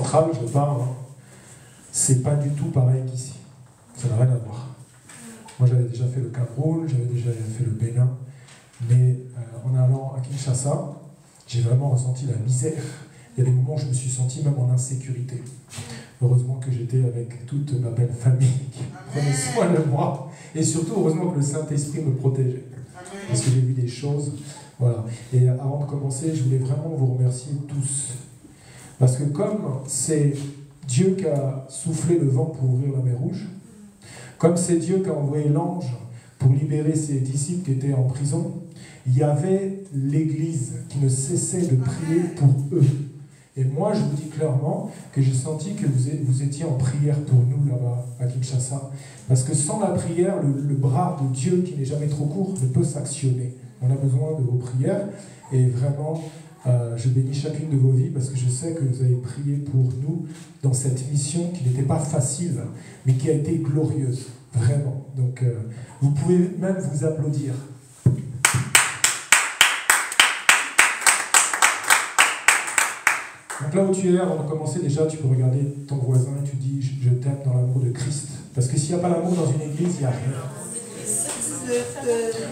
centrale, je parle, c'est pas du tout pareil qu'ici. Ça n'a rien à voir. Moi, j'avais déjà fait le Cameroun, j'avais déjà fait le Bénin, mais en allant à Kinshasa, j'ai vraiment ressenti la misère. Il y a des moments où je me suis senti même en insécurité. Heureusement que j'étais avec toute ma belle famille qui prenait soin de moi. Et surtout, heureusement que le Saint-Esprit me protégeait. Parce que j'ai vu des choses. Voilà. Et avant de commencer, je voulais vraiment vous remercier tous. Parce que comme c'est Dieu qui a soufflé le vent pour ouvrir la mer Rouge, comme c'est Dieu qui a envoyé l'ange pour libérer ses disciples qui étaient en prison, il y avait l'Église qui ne cessait de prier pour eux. Et moi, je vous dis clairement que j'ai senti que vous étiez en prière pour nous là-bas, à Kinshasa. Parce que sans la prière, le bras de Dieu, qui n'est jamais trop court, ne peut s'actionner. On a besoin de vos prières. Et vraiment, je bénis chacune de vos vies parce que je sais que vous avez prié pour nous dans cette mission qui n'était pas facile, mais qui a été glorieuse. Vraiment. Donc, vous pouvez même vous applaudir. Donc là où tu es, avant de commencer, déjà, tu peux regarder ton voisin et tu dis « Je t'aime dans l'amour de Christ ». Parce que s'il n'y a pas l'amour dans une église, il n'y a rien.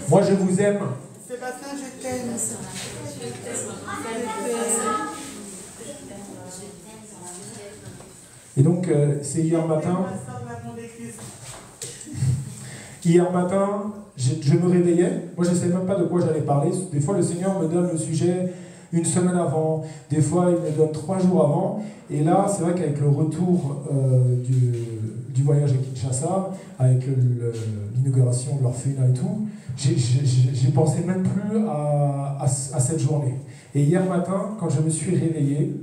Moi, je vous aime. Sébastien, je t'aime. Et donc, c'est hier matin. Hier matin, je me réveillais. Moi, je ne savais même pas de quoi j'allais parler. Des fois, le Seigneur me donne le sujet une semaine avant, des fois il me donne 3 jours avant, et là c'est vrai qu'avec le retour du voyage à Kinshasa, avec l'inauguration de l'orphelinat et tout, j'ai pensé même plus à cette journée. Et hier matin, quand je me suis réveillé,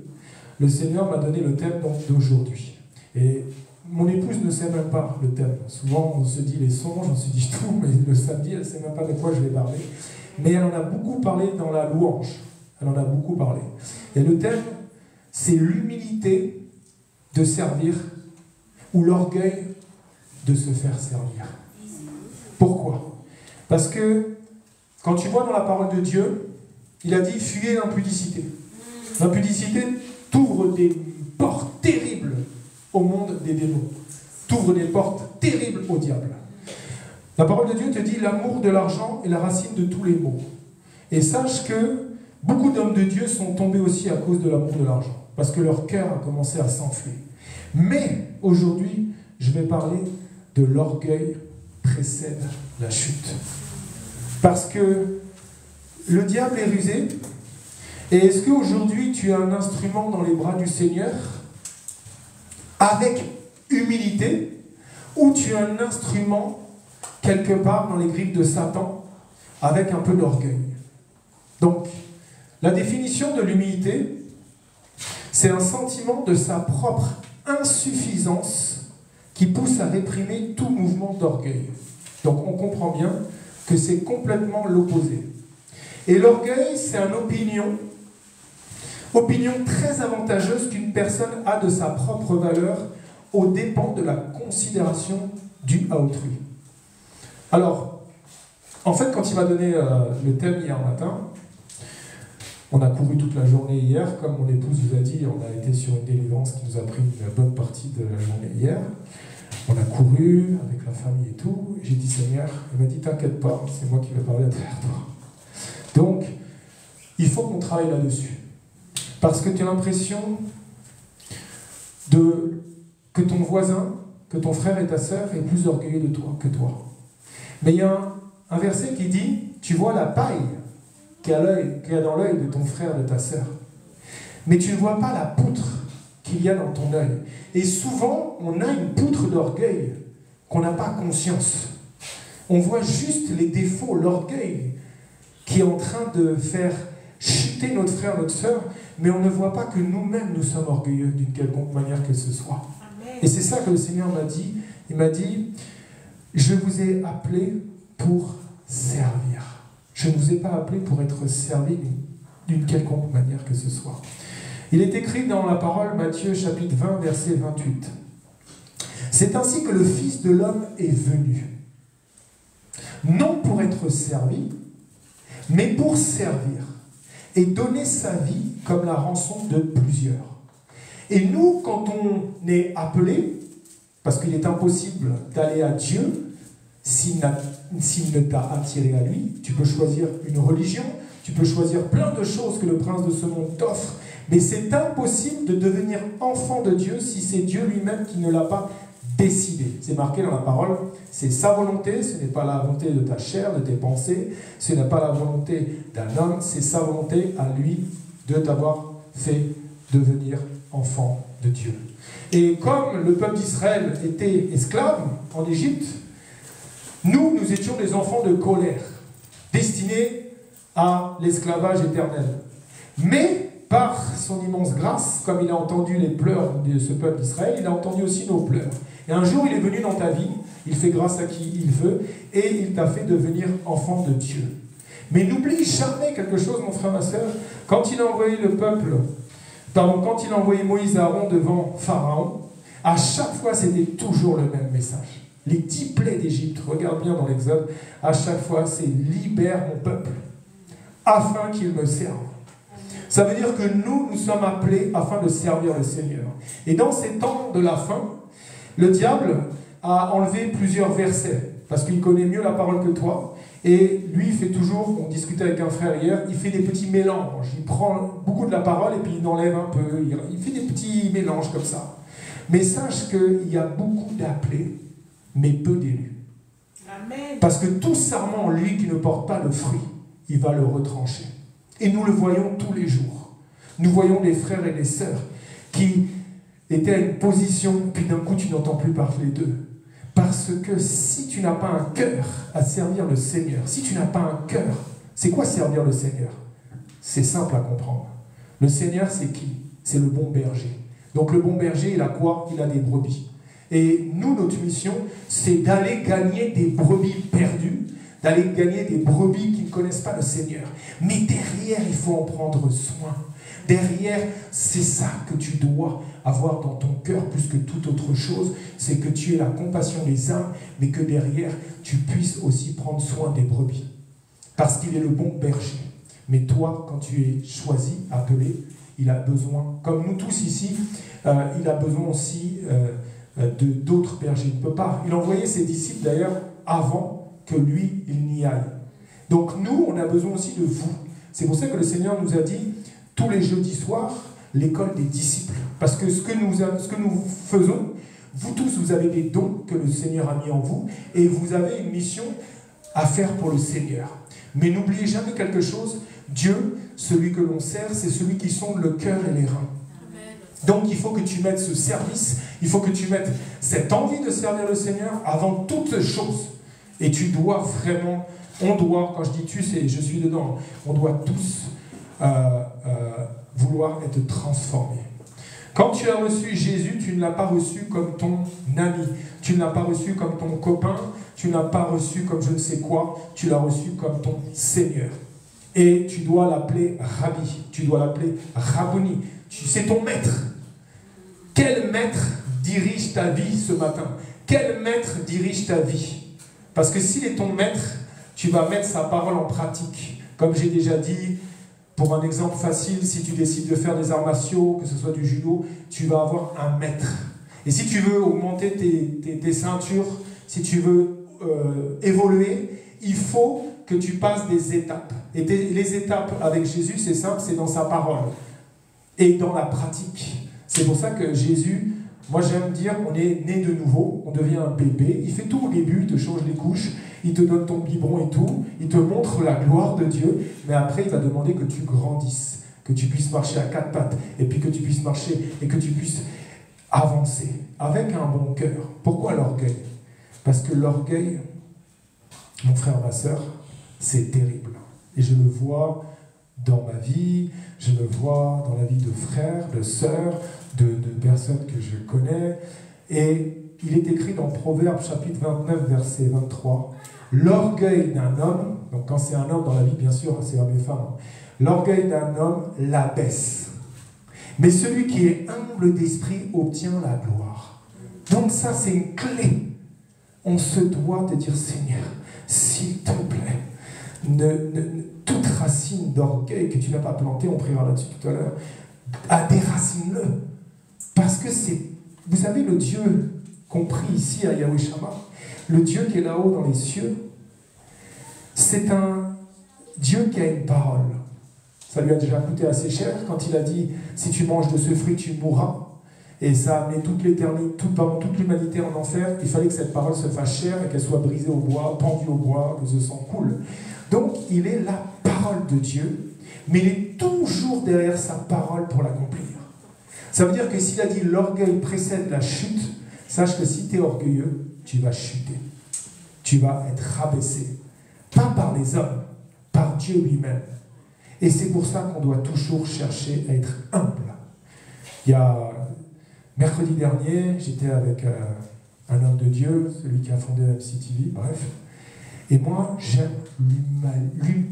le Seigneur m'a donné le thème d'aujourd'hui. Et mon épouse ne sait même pas le thème. Souvent on se dit les songes, on se dit tout, mais le samedi elle ne sait même pas de quoi je vais parler. Mais elle en a beaucoup parlé dans la louange. Elle en a beaucoup parlé. Et le thème, c'est l'humilité de servir ou l'orgueil de se faire servir. Pourquoi? Parce que quand tu vois dans la parole de Dieu, il a dit « Fuyez l'impudicité ». L'impudicité t'ouvre des portes terribles au monde des démons. T'ouvre des portes terribles au diable. La parole de Dieu te dit « L'amour de l'argent est la racine de tous les maux ». Et sache que beaucoup d'hommes de Dieu sont tombés aussi à cause de l'amour de l'argent, parce que leur cœur a commencé à s'enfler. Mais aujourd'hui, je vais parler de l'orgueil précède la chute. Parce que le diable est rusé. Et est-ce qu'aujourd'hui, tu as un instrument dans les bras du Seigneur avec humilité, ou tu as un instrument quelque part dans les griffes de Satan avec un peu d'orgueil? Donc, la définition de l'humilité, c'est un sentiment de sa propre insuffisance qui pousse à réprimer tout mouvement d'orgueil. Donc on comprend bien que c'est complètement l'opposé. Et l'orgueil, c'est une opinion très avantageuse qu'une personne a de sa propre valeur aux dépens de la considération due à autrui. Alors, en fait, quand il m'a donné le thème hier matin, on a couru toute la journée hier, comme mon épouse vous a dit, on a été sur une délivrance qui nous a pris une bonne partie de la journée hier. On a couru avec la famille et tout. J'ai dit Seigneur, il m'a dit t'inquiète pas, c'est moi qui vais parler à travers toi. Donc, il faut qu'on travaille là-dessus. Parce que tu as l'impression que ton voisin, que ton frère et ta sœur est plus orgueilleux de toi que toi. Mais il y a un verset qui dit, tu vois la paille qu'il y a dans l'œil de ton frère, de ta sœur. Mais tu ne vois pas la poutre qu'il y a dans ton œil. Et souvent, on a une poutre d'orgueil qu'on n'a pas conscience. On voit juste les défauts, l'orgueil qui est en train de faire chuter notre frère, notre sœur, mais on ne voit pas que nous-mêmes, nous sommes orgueilleux d'une quelconque manière que ce soit. Amen. Et c'est ça que le Seigneur m'a dit. Il m'a dit, je vous ai appelé pour servir. Je ne vous ai pas appelé pour être servi d'une quelconque manière que ce soit. Il est écrit dans la parole, Matthieu chapitre 20, verset 28. C'est ainsi que le Fils de l'homme est venu. Non pour être servi, mais pour servir et donner sa vie comme la rançon de plusieurs. Et nous, quand on est appelé, parce qu'il est impossible d'aller à Dieu s'il ne t'a attiré à lui, tu peux choisir une religion, tu peux choisir plein de choses que le prince de ce monde t'offre, mais c'est impossible de devenir enfant de Dieu si c'est Dieu lui-même qui ne l'a pas décidé. C'est marqué dans la parole, c'est sa volonté, ce n'est pas la volonté de ta chair, de tes pensées, ce n'est pas la volonté d'un homme, c'est sa volonté à lui de t'avoir fait devenir enfant de Dieu. Et comme le peuple d'Israël était esclave en Égypte, nous étions des enfants de colère, destinés à l'esclavage éternel. Mais par son immense grâce, comme il a entendu les pleurs de ce peuple d'Israël, il a entendu aussi nos pleurs. Et un jour, il est venu dans ta vie, il fait grâce à qui il veut, et il t'a fait devenir enfant de Dieu. Mais n'oublie jamais quelque chose, mon frère, ma soeur, quand il a envoyé quand il a envoyé Moïse et Aaron devant Pharaon, à chaque fois, c'était toujours le même message. Les 10 plaies d'Égypte, regarde bien dans l'Exode, à chaque fois, c'est « libère mon peuple, afin qu'il me serve ». Ça veut dire que nous sommes appelés afin de servir le Seigneur. Et dans ces temps de la fin, le diable a enlevé plusieurs versets, parce qu'il connaît mieux la parole que toi. Et lui, il fait toujours, on discutait avec un frère hier, il fait des petits mélanges. Il prend beaucoup de la parole et puis il enlève un peu. Il fait des petits mélanges comme ça. Mais sache qu'il y a beaucoup d'appelés, mais peu d'élus. Parce que tout serment, lui, qui ne porte pas le fruit, il va le retrancher. Et nous le voyons tous les jours. Nous voyons des frères et des sœurs qui étaient à une position, puis d'un coup tu n'entends plus parler d'eux. Parce que si tu n'as pas un cœur à servir le Seigneur, si tu n'as pas un cœur, c'est quoi servir le Seigneur? C'est simple à comprendre. Le Seigneur, c'est qui? C'est le bon berger. Donc le bon berger, il a quoi? Il a des brebis. Et nous, notre mission, c'est d'aller gagner des brebis perdues, d'aller gagner des brebis qui ne connaissent pas le Seigneur. Mais derrière, il faut en prendre soin. Derrière, c'est ça que tu dois avoir dans ton cœur plus que toute autre chose, c'est que tu aies la compassion des âmes, mais que derrière, tu puisses aussi prendre soin des brebis. Parce qu'il est le bon berger. Mais toi, quand tu es choisi, appelé, il a besoin, comme nous tous ici, il a besoin aussi d'autres bergers. Il ne peut pas. Il envoyait ses disciples d'ailleurs avant que lui, il n'y aille. Donc nous, on a besoin aussi de vous. C'est pour ça que le Seigneur nous a dit, tous les jeudis soirs, l'école des disciples. Parce que ce que nous faisons, vous tous, vous avez des dons que le Seigneur a mis en vous, et vous avez une mission à faire pour le Seigneur. Mais n'oubliez jamais quelque chose, Dieu, celui que l'on sert, c'est celui qui sonde le cœur et les reins. Donc il faut que tu mettes ce service, il faut que tu mettes cette envie de servir le Seigneur avant toute chose. Et tu dois vraiment, on doit, quand je dis tu, c'est je suis dedans, on doit tous vouloir être transformés. Quand tu as reçu Jésus, tu ne l'as pas reçu comme ton ami, tu ne l'as pas reçu comme ton copain, tu ne l'as pas reçu comme je ne sais quoi, tu l'as reçu comme ton Seigneur. Et tu dois l'appeler Rabbi, tu dois l'appeler Rabboni, c'est ton maître. Quel maître dirige ta vie ce matin? Quel maître dirige ta vie? Parce que s'il est ton maître, tu vas mettre sa parole en pratique. Comme j'ai déjà dit, pour un exemple facile, si tu décides de faire des arts martiaux, que ce soit du judo, tu vas avoir un maître. Et si tu veux augmenter tes ceintures, si tu veux évoluer, il faut que tu passes des étapes. Et les étapes avec Jésus, c'est simple, c'est dans sa parole. Et dans la pratique. C'est pour ça que Jésus, moi j'aime dire, on est né de nouveau, on devient un bébé, il fait tout au début, il te change les couches, il te donne ton biberon et tout, il te montre la gloire de Dieu, mais après il va demander que tu grandisses, que tu puisses marcher à 4 pattes, et puis que tu puisses marcher, et que tu puisses avancer, avec un bon cœur. Pourquoi l'orgueil? Parce que l'orgueil, mon frère, ma soeur, c'est terrible. Et je le vois dans ma vie, je le vois dans la vie de frères, de sœurs, de personnes que je connais. Et il est écrit dans Proverbes chapitre 29, verset 23, « L'orgueil d'un homme », donc quand c'est un homme dans la vie, bien sûr, c'est homme et femme, « l'orgueil d'un homme l'abaisse. Mais celui qui est humble d'esprit obtient la gloire. » Donc ça, c'est une clé. On se doit de dire, Seigneur, s'il te plaît, toute racine d'orgueil que tu n'as pas plantée, on priera là-dessus tout à l'heure, déracine-le. que c'est, vous savez, le Dieu compris ici à Yahweh Shammah, le Dieu qui est là-haut dans les cieux, c'est un Dieu qui a une parole. Ça lui a déjà coûté assez cher quand il a dit « Si tu manges de ce fruit, tu mourras ». Et ça a amené toute l'humanité en enfer. Il fallait que cette parole se fasse chair et qu'elle soit brisée au bois, pendue au bois, que ce sang coule. Donc, il est la parole de Dieu, mais il est toujours derrière sa parole pour l'accomplir. Ça veut dire que s'il a dit « L'orgueil précède la chute », sache que si tu es orgueilleux, tu vas chuter. Tu vas être rabaissé. Pas par les hommes, par Dieu lui-même. Et c'est pour ça qu'on doit toujours chercher à être humble. Il y a mercredi dernier, j'étais avec un homme de Dieu, celui qui a fondé MCTV, bref. Et moi, j'aime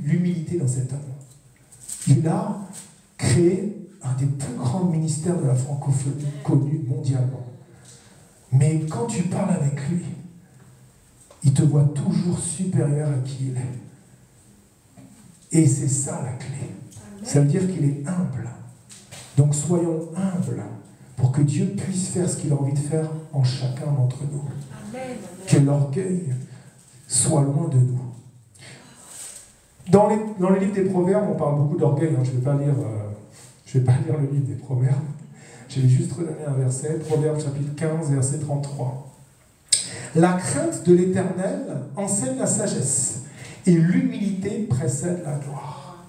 l'humilité dans cet homme. Il a créé un des plus grands ministères de la francophonie connu mondialement. Mais quand tu parles avec lui, il te voit toujours supérieur à qui il est. Et c'est ça la clé. Ça veut dire qu'il est humble. Donc soyons humbles pour que Dieu puisse faire ce qu'il a envie de faire en chacun d'entre nous. Amen. Que l'orgueil soit loin de nous. Dans le livre des Proverbes, on parle beaucoup d'orgueil. Je ne vais pas lire le livre des Proverbes. Je vais juste redonner un verset. Proverbes chapitre 15, verset 33. La crainte de l'Éternel enseigne la sagesse, et l'humilité précède la gloire.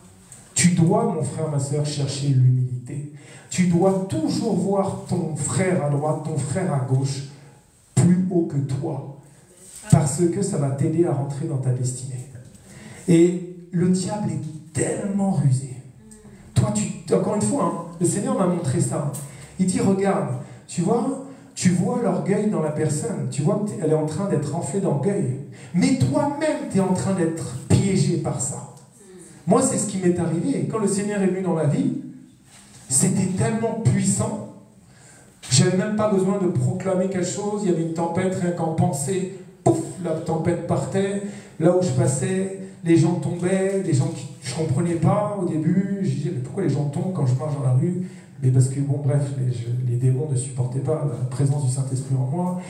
Tu dois, mon frère, ma soeur, chercher l'humilité. Tu dois toujours voir ton frère à droite, ton frère à gauche, plus haut que toi, parce que ça va t'aider à rentrer dans ta destinée. Et le diable est tellement rusé. Toi, encore une fois, le Seigneur m'a montré ça. Il dit, regarde, tu vois l'orgueil dans la personne, tu vois qu'elle est en train d'être enflée d'orgueil, mais toi-même, tu es en train d'être piégé par ça. Moi, c'est ce qui m'est arrivé. Quand le Seigneur est venu dans ma vie, c'était tellement puissant, j'avais même pas besoin de proclamer quelque chose. Il y avait une tempête, rien qu'en penser, pouf, la tempête partait. Là où je passais, les gens tombaient, les gens qui je comprenais pas au début. Je disais, mais pourquoi les gens tombent quand je marche dans la rue? Mais parce que, bon, bref, les démons ne supportaient pas la présence du Saint-Esprit en moi.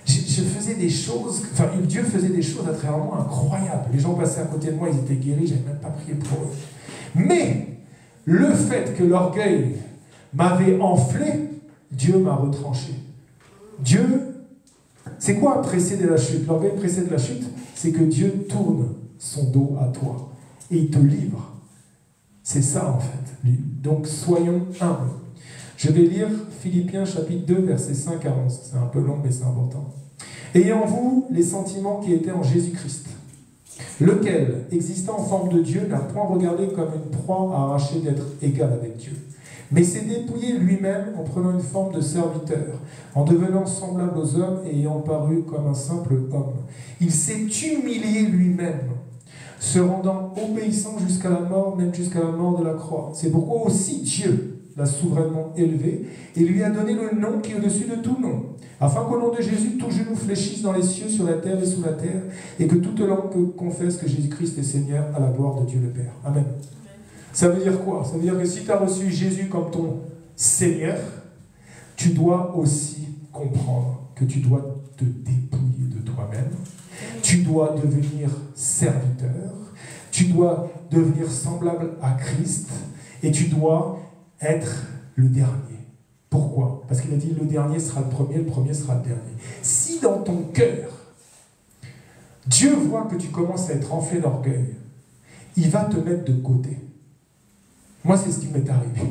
Je faisais des choses, enfin, Dieu faisait des choses à travers moi incroyables. Les gens passaient à côté de moi, ils étaient guéris, j'avais même pas prié pour eux. Mais, le fait que l'orgueil m'avait enflé, Dieu m'a retranché. Dieu, c'est quoi précéder la chute? L'orgueil précède la chute, c'est que Dieu tourne son dos à toi et il te livre. C'est ça en fait. Donc soyons humbles. Je vais lire Philippiens chapitre 2, versets 5 à 11. C'est un peu long, mais c'est important. Ayez en vous les sentiments qui étaient en Jésus-Christ, lequel, existant en forme de Dieu, n'a point regardé comme une proie à arracher d'être égal avec Dieu, mais s'est dépouillé lui-même en prenant une forme de serviteur, en devenant semblable aux hommes et ayant paru comme un simple homme. Il s'est humilié lui-même, se rendant obéissant jusqu'à la mort, même jusqu'à la mort de la croix. C'est pourquoi aussi Dieu l'a souverainement élevé et lui a donné le nom qui est au-dessus de tout nom, afin qu'au nom de Jésus, tout genou fléchisse dans les cieux, sur la terre et sous la terre, et que toute langue confesse que Jésus-Christ est Seigneur, à la gloire de Dieu le Père. Amen. Ça veut dire quoi? Ça veut dire que si tu as reçu Jésus comme ton Seigneur, tu dois aussi comprendre que tu dois te dépouiller de toi-même, tu dois devenir serviteur, tu dois devenir semblable à Christ, et tu dois être le dernier. Pourquoi? Parce qu'il a dit le dernier sera le premier sera le dernier. Si dans ton cœur, Dieu voit que tu commences à être enflé d'orgueil, il va te mettre de côté. Moi, c'est ce qui m'est arrivé.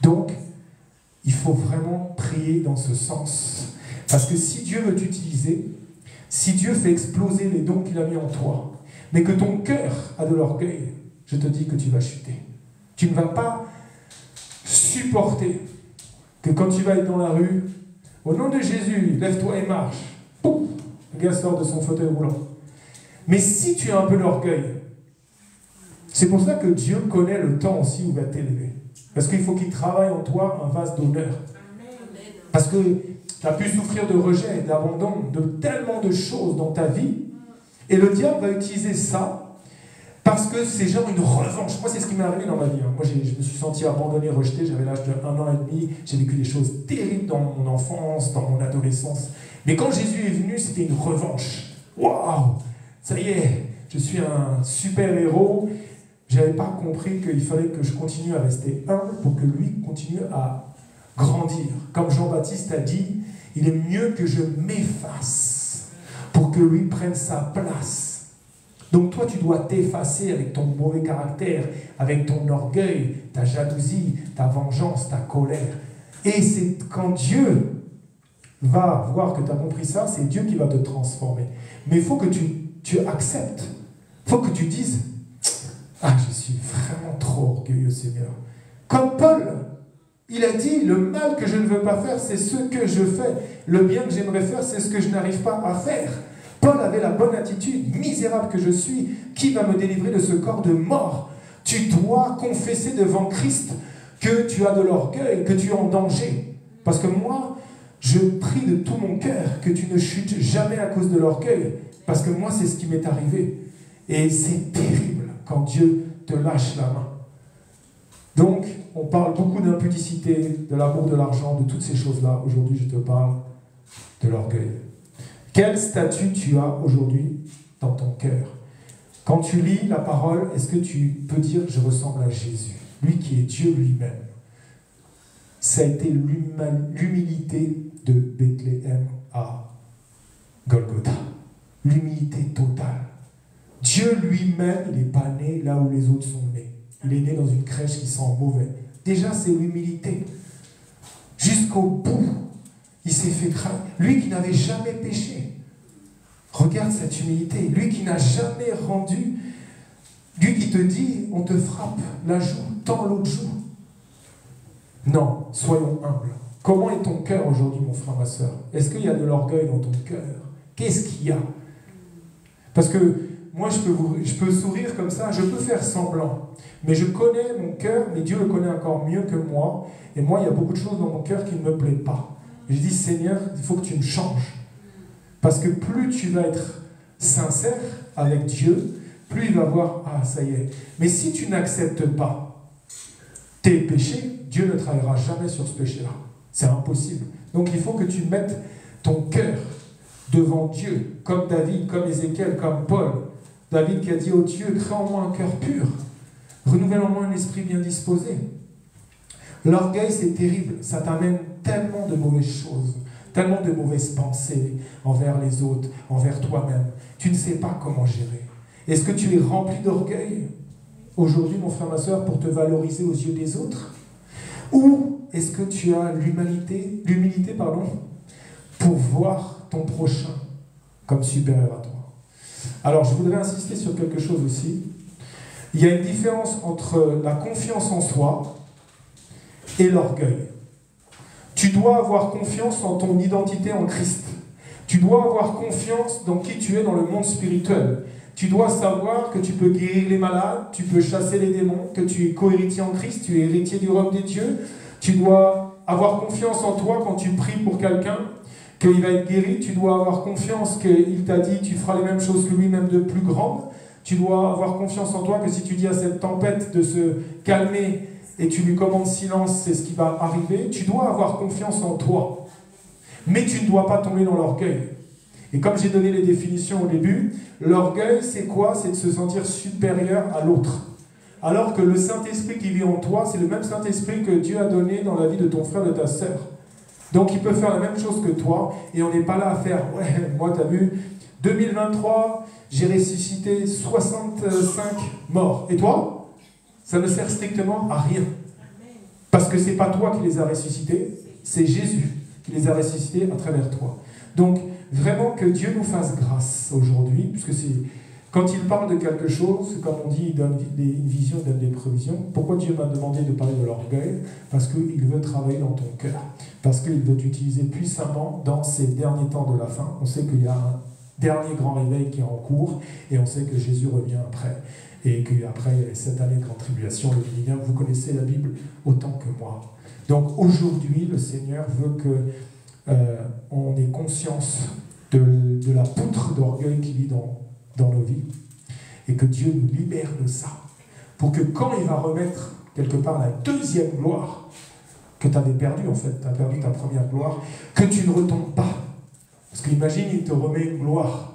Donc, il faut vraiment prier dans ce sens. Parce que si Dieu veut t'utiliser, si Dieu fait exploser les dons qu'il a mis en toi, mais que ton cœur a de l'orgueil, je te dis que tu vas chuter. Tu ne vas pas supporter que quand tu vas être dans la rue, au nom de Jésus, lève-toi et marche. Pouf, le gars sort de son fauteuil roulant. Mais si tu as un peu d'orgueil, c'est pour ça que Dieu connaît le temps aussi où il va t'élever. Parce qu'il faut qu'il travaille en toi un vase d'honneur. Parce que tu as pu souffrir de rejet, d'abandon, de tellement de choses dans ta vie. Et le diable va utiliser ça Parce que c'est genre une revanche. Moi, c'est ce qui m'est arrivé dans ma vie. Moi, je me suis senti abandonné, rejeté. J'avais l'âge de 1 an et demi. J'ai vécu des choses terribles dans mon enfance, dans mon adolescence. Mais quand Jésus est venu, c'était une revanche. Waouh! Ça y est, je suis un super-héros. Je n'avais pas compris qu'il fallait que je continue à rester humble pour que lui continue à grandir. Comme Jean-Baptiste a dit, il est mieux que je m'efface pour que lui prenne sa place. Donc toi, tu dois t'effacer avec ton mauvais caractère, avec ton orgueil, ta jalousie, ta vengeance, ta colère. Et c'est quand Dieu va voir que tu as compris ça, c'est Dieu qui va te transformer. Mais il faut que tu acceptes. Il faut que tu dises, ah, je suis vraiment trop orgueilleux, Seigneur. Comme Paul, il a dit, le mal que je ne veux pas faire, c'est ce que je fais. Le bien que j'aimerais faire, c'est ce que je n'arrive pas à faire. Paul avait la bonne attitude, misérable que je suis, qui va me délivrer de ce corps de mort? Tu dois confesser devant Christ que tu as de l'orgueil, que tu es en danger. Parce que moi, je prie de tout mon cœur que tu ne chutes jamais à cause de l'orgueil. Parce que moi, c'est ce qui m'est arrivé. Et c'est terrible quand Dieu te lâche la main. Donc, on parle beaucoup d'impudicité, de l'amour de l'argent, de toutes ces choses-là. Aujourd'hui, je te parle de l'orgueil. Quel statut tu as aujourd'hui dans ton cœur? Quand tu lis la parole, est-ce que tu peux dire « je ressemble à Jésus », lui qui est Dieu lui-même? Ça a été l'humilité de Bethléem à Golgotha. L'humilité totale. Dieu lui-même, il n'est pas né là où les autres sont nés. Il est né dans une crèche qui sent mauvais. Déjà, c'est l'humilité. Jusqu'au bout, il s'est fait craindre. Lui qui n'avait jamais péché. Regarde cette humilité. Lui qui n'a jamais rendu. Lui qui te dit, on te frappe la joue, tends l'autre joue. Non, soyons humbles. Comment est ton cœur aujourd'hui, mon frère, ma soeur? Est-ce qu'il y a de l'orgueil dans ton cœur? Qu'est-ce qu'il y a? Parce que moi, je peux sourire comme ça, je peux faire semblant. Mais je connais mon cœur, mais Dieu le connaît encore mieux que moi. Et moi, il y a beaucoup de choses dans mon cœur qui ne me plaisent pas. Et je dis, Seigneur, il faut que tu me changes. Parce que plus tu vas être sincère avec Dieu, plus il va voir, ah, ça y est. Mais si tu n'acceptes pas tes péchés, Dieu ne travaillera jamais sur ce péché-là. C'est impossible. Donc il faut que tu mettes ton cœur devant Dieu, comme David, comme Ézéchiel, comme Paul. David qui a dit, oh Dieu, crée en moi un cœur pur. Renouvelle en moi un esprit bien disposé. L'orgueil, c'est terrible. Ça t'amène tellement de mauvaises choses, tellement de mauvaises pensées envers les autres, envers toi-même. Tu ne sais pas comment gérer. Est-ce que tu es rempli d'orgueil aujourd'hui, mon frère, ma soeur, pour te valoriser aux yeux des autres? Ou est-ce que tu as l'humilité, pour voir ton prochain comme supérieur à toi? Alors, je voudrais insister sur quelque chose aussi. Il y a une différence entre la confiance en soi et l'orgueil. Tu dois avoir confiance en ton identité en Christ. Tu dois avoir confiance dans qui tu es dans le monde spirituel. Tu dois savoir que tu peux guérir les malades, tu peux chasser les démons, que tu es co-héritier en Christ, tu es héritier du royaume des dieux. Tu dois avoir confiance en toi quand tu pries pour quelqu'un, qu'il va être guéri. Tu dois avoir confiance qu'il t'a dit tu feras les mêmes choses que lui, même de plus grandes. Tu dois avoir confiance en toi que si tu dis à cette tempête de se calmer et tu lui commandes silence, c'est ce qui va arriver. Tu dois avoir confiance en toi. Mais tu ne dois pas tomber dans l'orgueil. Et comme j'ai donné les définitions au début, l'orgueil, c'est quoi? C'est de se sentir supérieur à l'autre. Alors que le Saint-Esprit qui vit en toi, c'est le même Saint-Esprit que Dieu a donné dans la vie de ton frère, de ta sœur. Donc il peut faire la même chose que toi, et on n'est pas là à faire, ouais, moi t'as vu, 2023, j'ai ressuscité 65 morts. Et toi? Ça ne sert strictement à rien. Parce que ce n'est pas toi qui les as ressuscités, c'est Jésus qui les a ressuscités à travers toi. Donc, vraiment que Dieu nous fasse grâce aujourd'hui, puisque c'est quand il parle de quelque chose, comme on dit, il donne une vision, il donne des prévisions. Pourquoi Dieu m'a demandé de parler de l'orgueil? Parce qu'il veut travailler dans ton cœur. Parce qu'il veut t'utiliser puissamment dans ces derniers temps de la fin. On sait qu'il y a un dernier grand réveil qui est en cours, et on sait que Jésus revient après. Et qu'après, il y a cette année de grande tribulation, le millénaire. Vous connaissez la Bible autant que moi. Donc aujourd'hui, le Seigneur veut qu'on ait conscience de la poutre d'orgueil qui vit dans nos vies. Et que Dieu nous libère de ça. Pour que quand il va remettre quelque part la deuxième gloire, que tu avais perdue en fait, tu as perdu ta première gloire, que tu ne retombes pas. Parce qu'imagine, il te remet une gloire,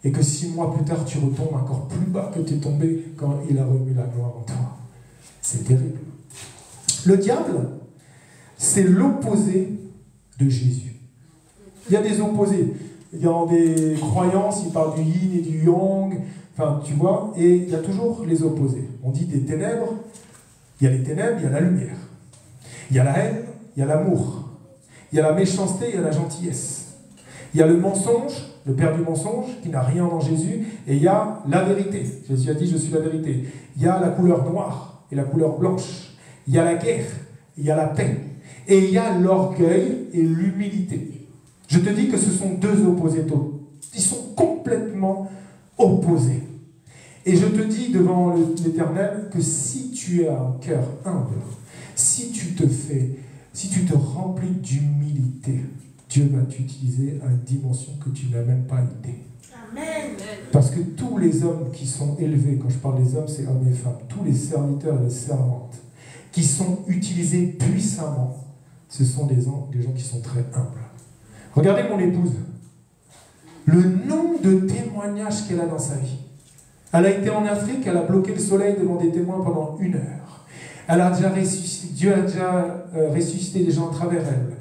et que 6 mois plus tard, tu retombes encore plus bas que tu es tombé quand il a remis la gloire en toi. C'est terrible. Le diable, c'est l'opposé de Jésus. Il y a des opposés. Il y a dans des croyances, il parle du yin et du yang, enfin, tu vois, et il y a toujours les opposés. On dit des ténèbres, il y a les ténèbres, il y a la lumière. Il y a la haine, il y a l'amour. Il y a la méchanceté, il y a la gentillesse. Il y a le mensonge, le père du mensonge, qui n'a rien dans Jésus, et il y a la vérité. Jésus a dit, je suis la vérité. Il y a la couleur noire et la couleur blanche. Il y a la guerre, il y a la paix. Et il y a l'orgueil et l'humilité. Je te dis que ce sont deux opposés. Ils sont complètement opposés. Et je te dis devant l'Éternel que si tu as un cœur humble, si tu te remplis d'humilité, Dieu va t'utiliser à une dimension que tu n'as même pas idée. Amen. Parce que tous les hommes qui sont élevés, quand je parle des hommes, c'est hommes et femmes, tous les serviteurs et les servantes qui sont utilisés puissamment, ce sont des gens qui sont très humbles. Regardez mon épouse. Le nombre de témoignages qu'elle a dans sa vie. Elle a été en Afrique, elle a bloqué le soleil devant des témoins pendant 1 heure. Dieu a déjà ressuscité des gens à travers elle.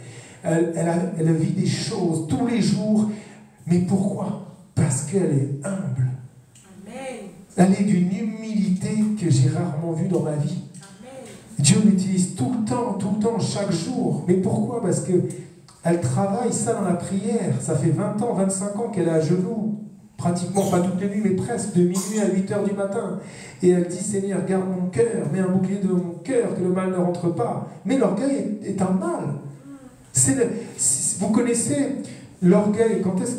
Elle a vu des choses tous les jours. Mais pourquoi? Parce qu'elle est humble. Amen. Elle est d'une humilité que j'ai rarement vue dans ma vie. Amen. Dieu l'utilise tout le temps, chaque jour. Mais pourquoi? Parce qu'elle travaille ça dans la prière. Ça fait 20 ans, 25 ans qu'elle est à genoux. Pratiquement, pas toutes les nuits, mais presque, de minuit à 8 heures du matin. Et elle dit, Seigneur, garde mon cœur, mets un bouclier de mon cœur, que le mal ne rentre pas. Mais l'orgueil est un mal. Vous connaissez l'orgueil, quand est-ce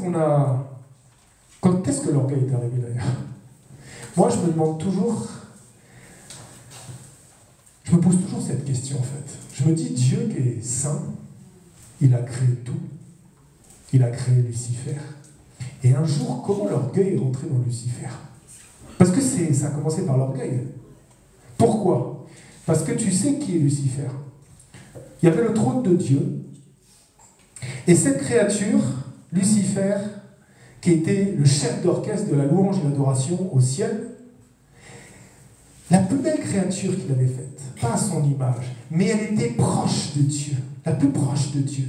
que l'orgueil est arrivé d'ailleurs? Moi, je me demande toujours, je me pose toujours cette question en fait. Je me dis, Dieu qui est saint, il a créé tout. Il a créé Lucifer. Et un jour, comment l'orgueil est rentré dans Lucifer? Parce que ça a commencé par l'orgueil. Pourquoi? Parce que tu sais qui est Lucifer. Il y avait le trône de Dieu. Et cette créature, Lucifer, qui était le chef d'orchestre de la louange et l'adoration au ciel, la plus belle créature qu'il avait faite, pas à son image, mais elle était proche de Dieu, la plus proche de Dieu.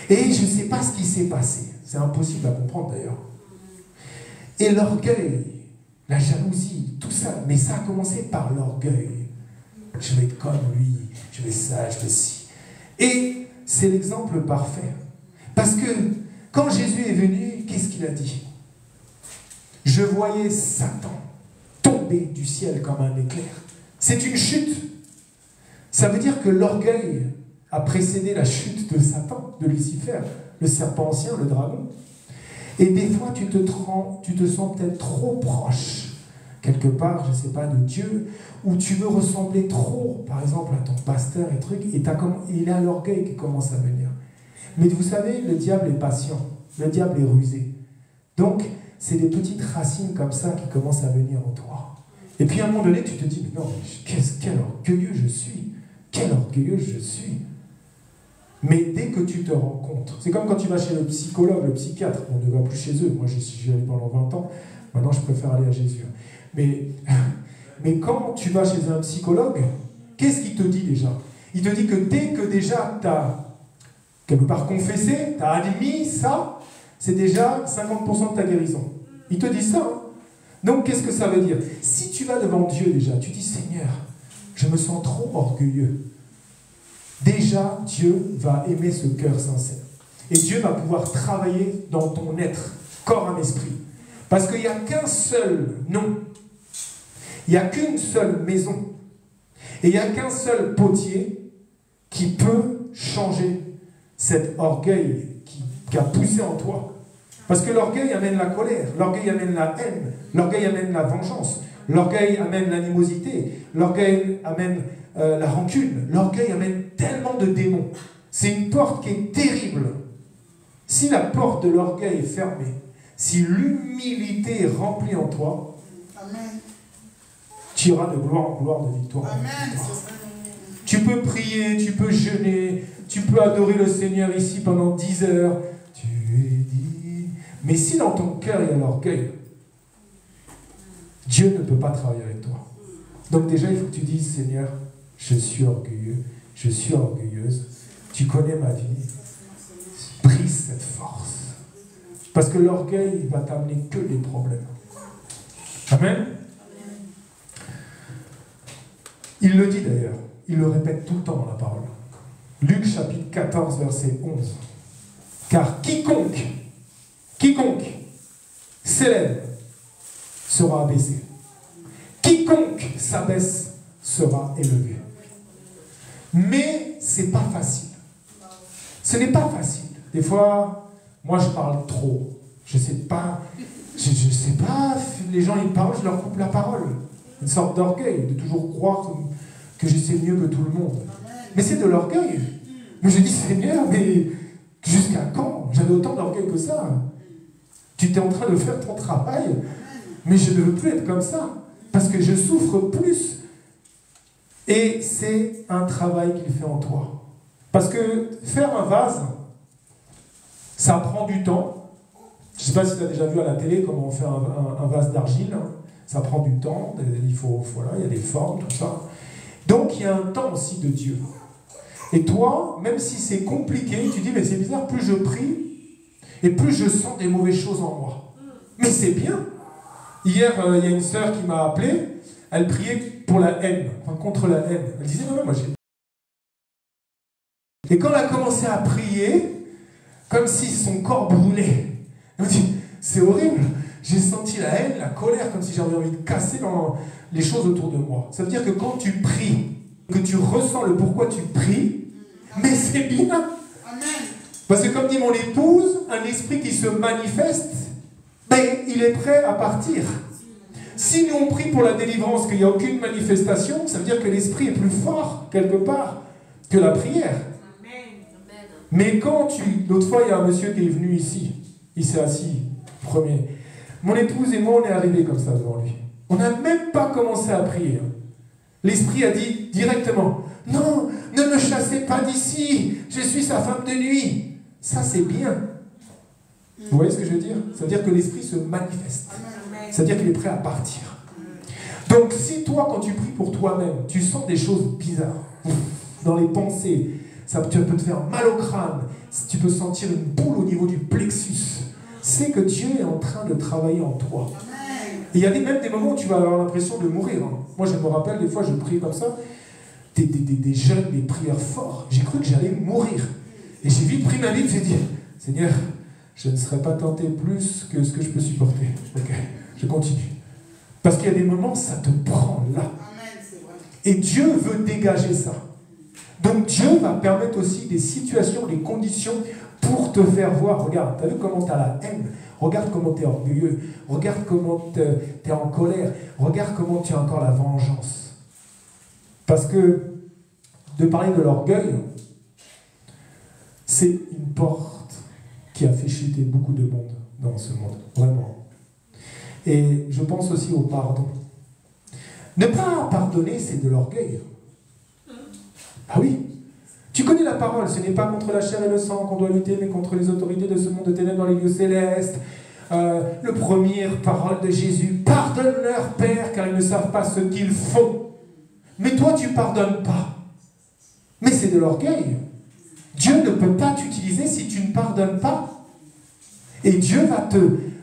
Et je ne sais pas ce qui s'est passé. C'est impossible à comprendre d'ailleurs. Et l'orgueil, la jalousie, tout ça, mais ça a commencé par l'orgueil. Je vais être comme lui, je vais ça, je vais ci. Et c'est l'exemple parfait. Parce que quand Jésus est venu, qu'est-ce qu'il a dit? Je voyais Satan tomber du ciel comme un éclair. C'est une chute. Ça veut dire que l'orgueil a précédé la chute de Satan, de Lucifer, le serpent ancien, le dragon. Et des fois, tu te sens peut-être trop proche, quelque part, je ne sais pas, de Dieu, ou tu veux ressembler trop, par exemple, à ton pasteur et truc, et il a l'orgueil qui commence à venir. Mais vous savez, le diable est patient, le diable est rusé. Donc, c'est des petites racines comme ça qui commencent à venir en toi. Et puis à un moment donné, tu te dis, mais non, quel orgueilleux je suis, quel orgueilleux je suis. Mais dès que tu te rends compte, c'est comme quand tu vas chez le psychologue, le psychiatre, on ne va plus chez eux, moi j'y suis allé pendant 20 ans, maintenant je préfère aller à Jésus. Mais quand tu vas chez un psychologue, qu'est-ce qu'il te dit déjà? Il te dit que dès que déjà tu as quelque part confessé, tu as admis ça, c'est déjà 50% de ta guérison. Il te dit ça. Hein. Donc qu'est-ce que ça veut dire? Si tu vas devant Dieu déjà, tu dis Seigneur, je me sens trop orgueilleux. Déjà, Dieu va aimer ce cœur sincère. Et Dieu va pouvoir travailler dans ton être, corps, âme, esprit. Parce qu'il n'y a qu'un seul nom. Il n'y a qu'une seule maison. Et il n'y a qu'un seul potier qui peut changer cet orgueil qui a poussé en toi. Parce que l'orgueil amène la colère, l'orgueil amène la haine, l'orgueil amène la vengeance, l'orgueil amène l'animosité, l'orgueil amène la rancune, l'orgueil amène tellement de démons. C'est une porte qui est terrible. Si la porte de l'orgueil est fermée, si l'humilité est remplie en toi, Amen. Tu iras de gloire en gloire, de victoire en Amen. victoire. Tu peux prier, tu peux jeûner, tu peux adorer le Seigneur ici pendant 10 heures. Tu es dit. Mais si dans ton cœur il y a l'orgueil, Dieu ne peut pas travailler avec toi. Donc déjà, il faut que tu dises, Seigneur, je suis orgueilleux, je suis orgueilleuse, tu connais ma vie, brise cette force. Parce que l'orgueil ne va t'amener que des problèmes. Amen. Il le dit d'ailleurs, il le répète tout le temps dans la parole. Luc chapitre 14, verset 11. Car quiconque s'élève sera abaissé. Quiconque s'abaisse sera élevé. Mais c'est pas facile. Ce n'est pas facile. Des fois, moi je parle trop. Je sais pas, les gens ils parlent, je leur coupe la parole. Une sorte d'orgueil, de toujours croire que je sais mieux que tout le monde. Mais c'est de l'orgueil. Mais je dis, Seigneur, mais jusqu'à quand? J'avais autant d'orgueil que ça. Tu étais en train de faire ton travail, mais je ne veux plus être comme ça. Parce que je souffre plus. Et c'est un travail qu'il fait en toi. Parce que faire un vase, ça prend du temps. Je ne sais pas si tu as déjà vu à la télé comment on fait un vase d'argile. Ça prend du temps. Il faut, voilà, il y a des formes, tout ça. Donc il y a un temps aussi de Dieu. Et toi, même si c'est compliqué, tu dis, mais c'est bizarre, plus je prie, et plus je sens des mauvaises choses en moi. Mais c'est bien. Hier, il y a une sœur qui m'a appelé, elle priait pour la haine, enfin, contre la haine. Elle disait, non, moi j'ai... Et quand elle a commencé à prier, comme si son corps brûlait, elle me dit, c'est horrible, j'ai senti la haine, la colère, comme si j'avais envie de casser dans les choses autour de moi. Ça veut dire que quand tu pries, que tu ressens le pourquoi tu pries, mais c'est bien. Amen. Parce que comme dit mon épouse, un esprit qui se manifeste, ben, il est prêt à partir. Si nous on prie pour la délivrance, qu'il n'y a aucune manifestation, ça veut dire que l'esprit est plus fort, quelque part, que la prière. Mais quand l'autre fois, il y a un monsieur qui est venu ici, il s'est assis, premier. Mon épouse et moi, on est arrivés comme ça devant lui. On n'a même pas commencé à prier. L'esprit a dit directement, non, ne me chassez pas d'ici, je suis sa femme de nuit. Ça, c'est bien. Vous voyez ce que je veux dire? Ça veut dire que l'esprit se manifeste. Ça veut dire qu'il est prêt à partir. Donc, si toi, quand tu pries pour toi-même, tu sens des choses bizarres dans les pensées, ça peut te faire mal au crâne, tu peux sentir une boule au niveau du plexus, c'est que Dieu est en train de travailler en toi. Et il y a même des moments où tu vas avoir l'impression de mourir. Moi, je me rappelle, des fois, je prie comme ça, des jeûnes, des prières fortes. J'ai cru que j'allais mourir. Et j'ai vite pris ma Bible, j'ai dit, Seigneur, je ne serai pas tenté plus que ce que je peux supporter. Ok, je continue. Parce qu'il y a des moments, ça te prend là. Et Dieu veut dégager ça. Donc Dieu va permettre aussi des situations, des conditions pour te faire voir. Regarde, tu as vu comment tu as la haine? Regarde comment tu es orgueilleux. Regarde comment tu es en colère. Regarde comment tu as encore la vengeance. Parce que de parler de l'orgueil, c'est une porte qui a fait chuter beaucoup de monde dans ce monde. Vraiment. Et je pense aussi au pardon. Ne pas pardonner, c'est de l'orgueil. Ah oui. Tu connais la parole, ce n'est pas contre la chair et le sang qu'on doit lutter, mais contre les autorités de ce monde de ténèbres dans les lieux célestes. Le première parole de Jésus, pardonne-leur, Père, car ils ne savent pas ce qu'ils font. Mais toi, tu ne pardonnes pas. Mais c'est de l'orgueil. Dieu ne peut pas t'utiliser si tu ne pardonnes pas. Et Dieu va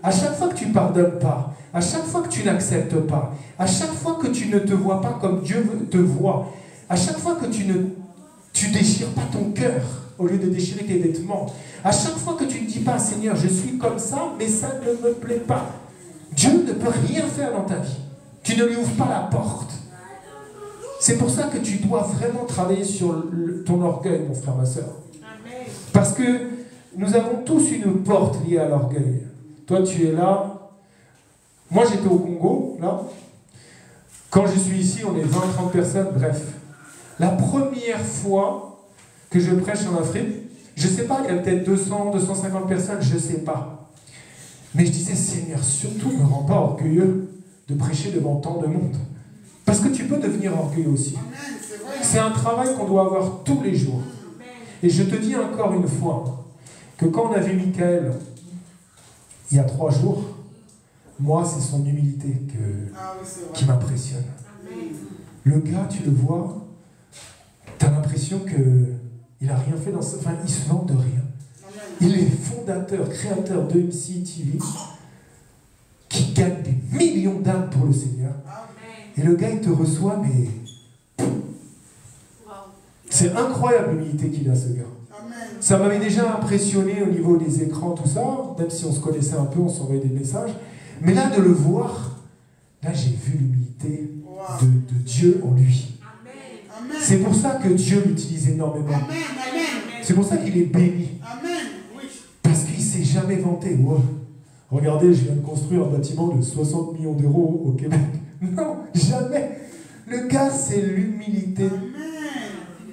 à chaque fois que tu ne pardonnes pas, à chaque fois que tu n'acceptes pas, à chaque fois que tu ne te vois pas comme Dieu te voit, à chaque fois que tu déchires pas ton cœur au lieu de déchirer tes vêtements, à chaque fois que tu ne dis pas, Seigneur, je suis comme ça, mais ça ne me plaît pas, Dieu ne peut rien faire dans ta vie. Tu ne lui ouvres pas la porte. C'est pour ça que tu dois vraiment travailler sur ton orgueil, mon frère, ma soeur. Parce que nous avons tous une porte liée à l'orgueil. Toi, tu es là. Moi, j'étais au Congo, là. Quand je suis ici, on est 20-30 personnes, bref. La première fois que je prêche en Afrique, je ne sais pas, il y a peut-être 200, 250 personnes, je ne sais pas. Mais je disais, Seigneur, surtout ne me rends pas orgueilleux. de prêcher devant tant de monde. Parce que tu peux devenir orgueilleux aussi. C'est un travail qu'on doit avoir tous les jours. Et je te dis encore une fois, que quand on a vu Michael, il y a 3 jours, moi, c'est son humilité qui m'impressionne. Le gars, tu le vois, tu as l'impression qu'il n'a rien fait dans sa... Enfin, il se vante de rien. Il est fondateur, créateur de MCTV, qui gagne des millions d'âmes pour le Seigneur. Et le gars, il te reçoit, mais... C'est incroyable l'humilité qu'il a, ce gars. Ça m'avait déjà impressionné au niveau des écrans, tout ça, même si on se connaissait un peu, on s'envoyait des messages. Mais là, de le voir, là, j'ai vu l'humilité de Dieu en lui. C'est pour ça que Dieu l'utilise énormément. C'est pour ça qu'il est béni. Parce qu'il ne s'est jamais vanté. Wow. Regardez, je viens de construire un bâtiment de 60 millions d'euros au Québec. Non, jamais. Le gars, c'est l'humilité.